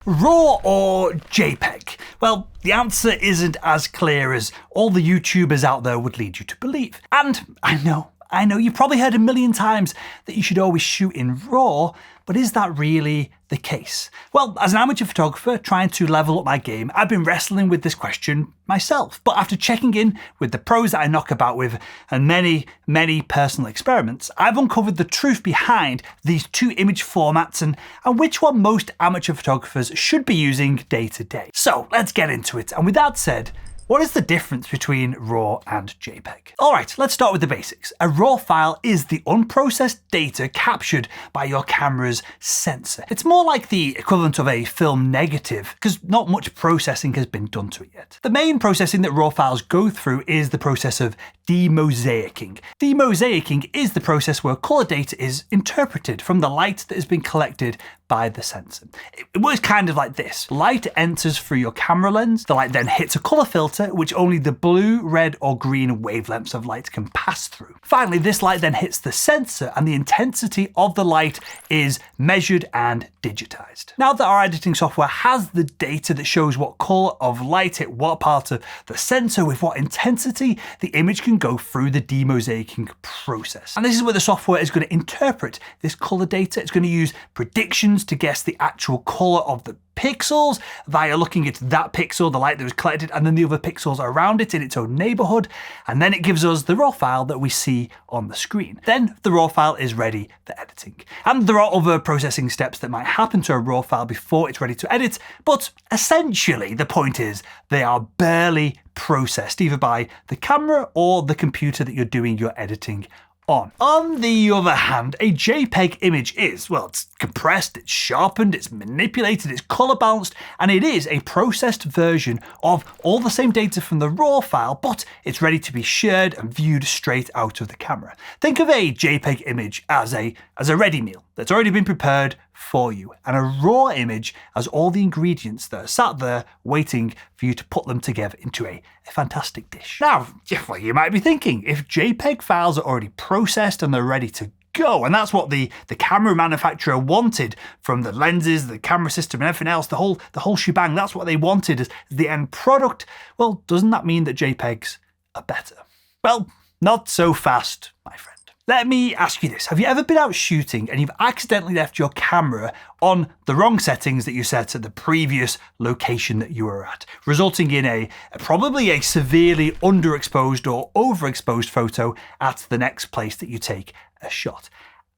RAW or JPEG? Well, the answer isn't as clear as all the YouTubers out there would lead you to believe. And I know, you've probably heard a million times that you should always shoot in RAW, but is that really the case? Well, as an amateur photographer trying to level up my game, I've been wrestling with this question myself. But after checking in with the pros that I knock about with and many personal experiments, I've uncovered the truth behind these two image formats and which one most amateur photographers should be using day to day. So let's get into it. And with that said, what is the difference between RAW and JPEG? Alright, let's start with the basics. A RAW file is the unprocessed data captured by your camera's sensor. It's more like the equivalent of a film negative, because not much processing has been done to it yet. The main processing that RAW files go through is the process of demosaicing. Demosaicing is the process where color data is interpreted from the light that has been collected by the sensor. It works kind of like this. Light enters through your camera lens, the light then hits a color filter which only the blue, red or green wavelengths of light can pass through. Finally, this light then hits the sensor and the intensity of the light is measured and digitized. Now that our editing software has the data that shows what color of light hit what part of the sensor with what intensity, the image can go through the demosaicing process. And this is where the software is going to interpret this color data. It's going to use predictions to guess the actual color of the pixels via looking at that pixel, the light that was collected, and then the other pixels around it in its own neighborhood. And then it gives us the RAW file that we see on the screen. Then the RAW file is ready for editing. And there are other processing steps that might happen to a RAW file before it's ready to edit, but essentially the point is they are barely processed either by the camera or the computer that you're doing your editing on. On the other hand, a JPEG image is, well, it's compressed, it's sharpened, it's manipulated, it's color balanced, and it is a processed version of all the same data from the RAW file, but it's ready to be shared and viewed straight out of the camera. Think of a JPEG image as a ready meal that's already been prepared for you, and a RAW image as all the ingredients that are sat there waiting for you to put them together into a fantastic dish. Now, well, you might be thinking, if JPEG files are already processed and they're ready to go, and that's what the camera manufacturer wanted from the lenses, the camera system and everything else, the whole shebang, that's what they wanted as the end product, well, doesn't that mean that JPEGs are better? Well, not so fast, my friend. Let me ask you this. Have you ever been out shooting and you've accidentally left your camera on the wrong settings that you set at the previous location that you were at, resulting in probably a severely underexposed or overexposed photo at the next place that you take a shot?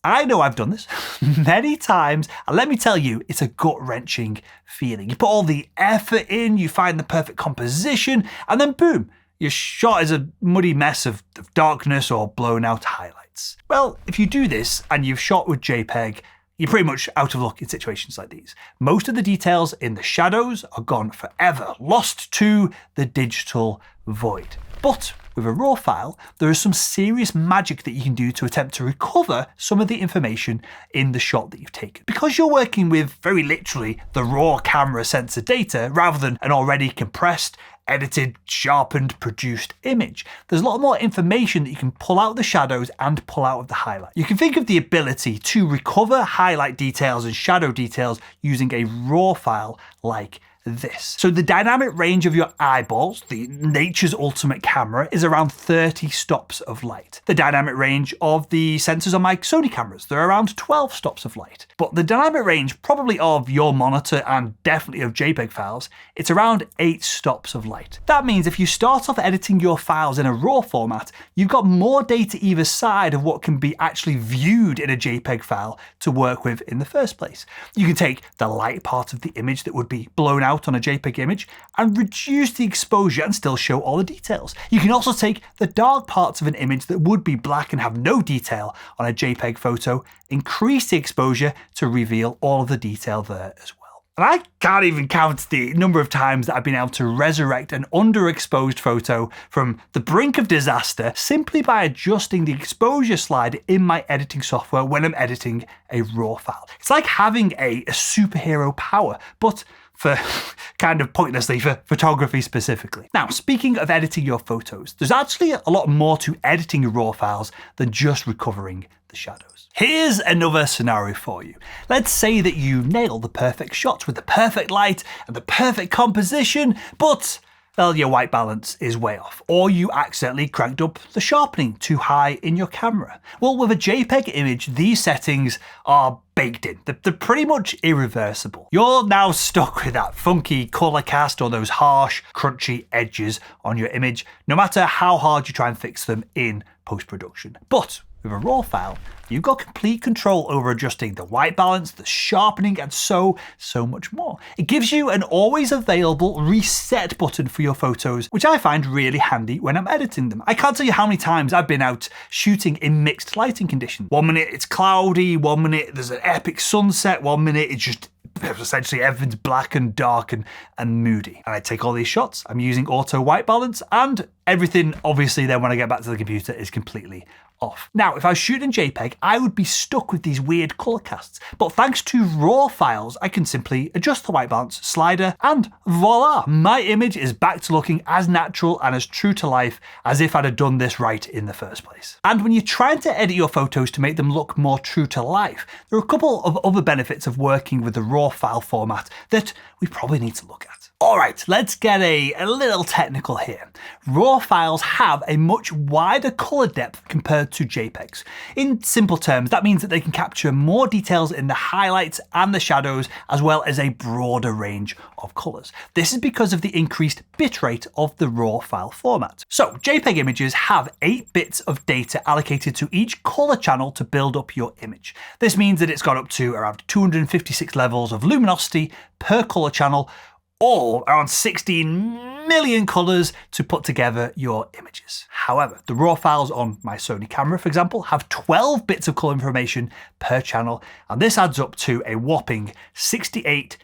I know I've done this many times, and let me tell you, it's a gut-wrenching feeling. You put all the effort in, you find the perfect composition, and then boom, your shot is a muddy mess of darkness or blown out highlights. Well, if you do this and you've shot with JPEG, you're pretty much out of luck in situations like these. Most of the details in the shadows are gone forever, lost to the digital void. But with a RAW file, there is some serious magic that you can do to attempt to recover some of the information in the shot that you've taken. Because you're working with, very literally, the raw camera sensor data rather than an already compressed, edited, sharpened, produced image, there's a lot more information that you can pull out of the shadows and pull out of the highlight. You can think of the ability to recover highlight details and shadow details using a RAW file like this. So the dynamic range of your eyeballs, the nature's ultimate camera, is around 30 stops of light. The dynamic range of the sensors on my Sony cameras, they're around 12 stops of light. But the dynamic range probably of your monitor and definitely of JPEG files, it's around 8 stops of light. That means if you start off editing your files in a RAW format, you've got more data either side of what can be actually viewed in a JPEG file to work with in the first place. You can take the light part of the image that would be blown out on a JPEG image and reduce the exposure and still show all the details. You can also take the dark parts of an image that would be black and have no detail on a JPEG photo, increase the exposure to reveal all of the detail there as well. And I can't even count the number of times that I've been able to resurrect an underexposed photo from the brink of disaster simply by adjusting the exposure slider in my editing software when I'm editing a RAW file. It's like having a superhero power, but for kind of pointlessly for photography specifically. Now, speaking of editing your photos, there's actually a lot more to editing your RAW files than just recovering the shadows. Here's another scenario for you. Let's say that you nail the perfect shots with the perfect light and the perfect composition, but well, your white balance is way off, or you accidentally cranked up the sharpening too high in your camera. Well, with a JPEG image, these settings are baked in. They're pretty much irreversible. You're now stuck with that funky color cast or those harsh, crunchy edges on your image, no matter how hard you try and fix them in post-production. But with a RAW file, you've got complete control over adjusting the white balance, the sharpening, and so much more. It gives you an always available reset button for your photos, which I find really handy when I'm editing them. I can't tell you how many times I've been out shooting in mixed lighting conditions. 1 minute it's cloudy, 1 minute there's an epic sunset, 1 minute it's just essentially everything's black and dark and moody. And I take all these shots, I'm using auto white balance, and everything obviously then when I get back to the computer is completely off. Now, if I was shooting JPEG, I would be stuck with these weird color casts. But thanks to RAW files, I can simply adjust the white balance slider and voila, my image is back to looking as natural and as true to life as if I'd have done this right in the first place. And when you're trying to edit your photos to make them look more true to life, there are a couple of other benefits of working with the RAW file format that we probably need to look at. All right, let's get a little technical here. RAW files have a much wider color depth compared to JPEGs. In simple terms, that means that they can capture more details in the highlights and the shadows, as well as a broader range of colors. This is because of the increased bitrate of the RAW file format. So JPEG images have 8 bits of data allocated to each color channel to build up your image. This means that it's got up to around 256 levels of luminosity per color channel, or around 16 million colors to put together your images. However, the RAW files on my Sony camera, for example, have 12 bits of color information per channel, and this adds up to a whopping 68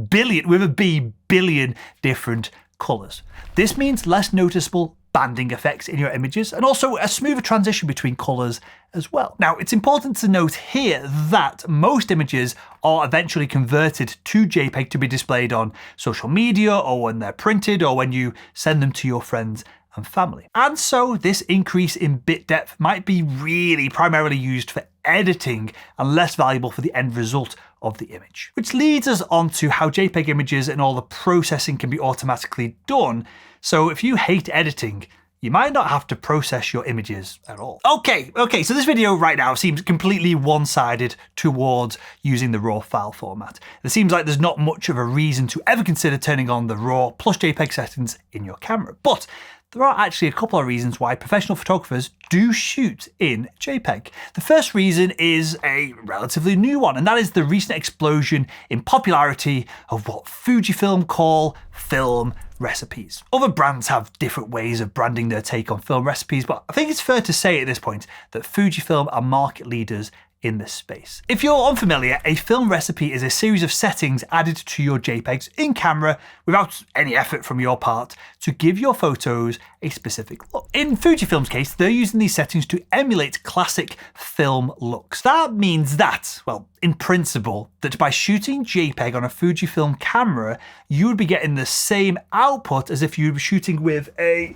billion, with a B, billion different colors. This means less noticeable banding effects in your images, and also a smoother transition between colors as well. Now, it's important to note here that most images are eventually converted to JPEG to be displayed on social media, or when they're printed, or when you send them to your friends and family. And so this increase in bit depth might be really primarily used for editing and less valuable for the end result of the image. Which leads us on to how JPEG images and all the processing can be automatically done. So if you hate editing, you might not have to process your images at all. Okay, so this video right now seems completely one-sided towards using the RAW file format. It seems like there's not much of a reason to ever consider turning on the RAW plus JPEG settings in your camera. But there are actually a couple of reasons why professional photographers do shoot in JPEG. The first reason is a relatively new one, and that is the recent explosion in popularity of what Fujifilm call film recipes. Other brands have different ways of branding their take on film recipes, but I think it's fair to say at this point that Fujifilm are market leaders in this space. If you're unfamiliar, a film recipe is a series of settings added to your JPEGs in camera without any effort from your part to give your photos a specific look. In Fujifilm's case, they're using these settings to emulate classic film looks. That means that, well, in principle, that by shooting JPEG on a Fujifilm camera, you would be getting the same output as if you were shooting with a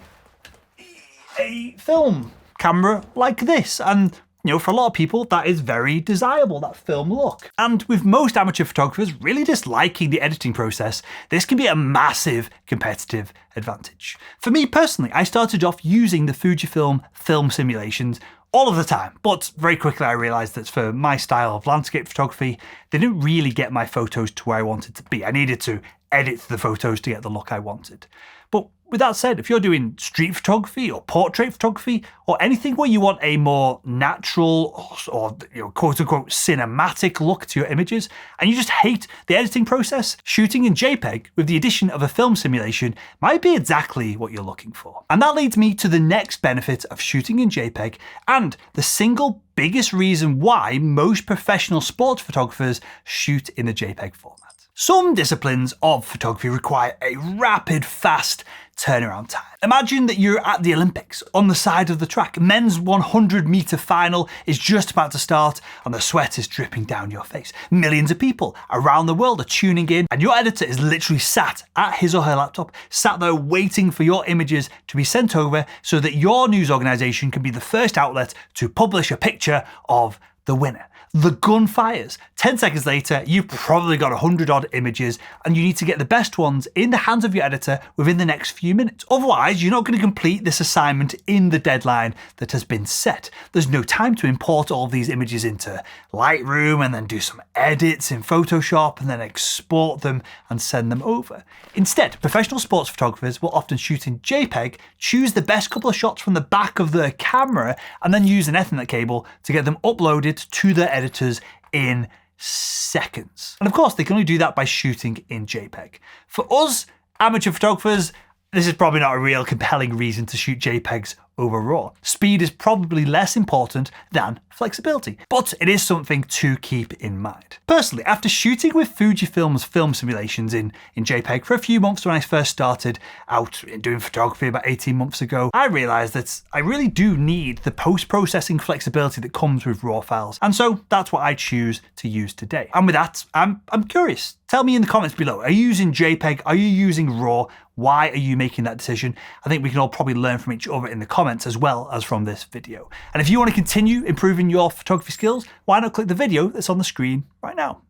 film camera like this. And you know, for a lot of people, that is very desirable, that film look. And with most amateur photographers really disliking the editing process, this can be a massive competitive advantage. For me personally, I started off using the Fujifilm film simulations all of the time, but very quickly I realized that for my style of landscape photography, they didn't really get my photos to where I wanted to be. I needed to edit the photos to get the look I wanted. But with that said, if you're doing street photography or portrait photography or anything where you want a more natural or quote unquote cinematic look to your images, and you just hate the editing process, shooting in JPEG with the addition of a film simulation might be exactly what you're looking for. And that leads me to the next benefit of shooting in JPEG, and the single biggest reason why most professional sports photographers shoot in the JPEG format. Some disciplines of photography require a rapid, fast turnaround time. Imagine that you're at the Olympics on the side of the track. Men's 100-meter final is just about to start and the sweat is dripping down your face. Millions of people around the world are tuning in and your editor is literally sat at his or her laptop, sat there waiting for your images to be sent over so that your news organization can be the first outlet to publish a picture of the winner. The gun fires. 10 seconds later, you've probably got 100 odd images and you need to get the best ones in the hands of your editor within the next few minutes. Otherwise, you're not going to complete this assignment in the deadline that has been set. There's no time to import all these images into Lightroom and then do some edits in Photoshop and then export them and send them over. Instead, professional sports photographers will often shoot in JPEG, choose the best couple of shots from the back of their camera, and then use an Ethernet cable to get them uploaded to their editors in seconds. And of course, they can only do that by shooting in JPEG. For us, amateur photographers, this is probably not a real compelling reason to shoot JPEGs over RAW. Speed is probably less important than flexibility, but it is something to keep in mind. Personally, after shooting with Fujifilm's film simulations in JPEG for a few months when I first started out doing photography about 18 months ago, I realized that I really do need the post-processing flexibility that comes with RAW files. And so that's what I choose to use today. And with that, I'm curious. Tell me in the comments below, are you using JPEG? Are you using RAW? Why are you making that decision? I think we can all probably learn from each other in the comments as well as from this video. And if you want to continue improving your photography skills, why not click the video that's on the screen right now?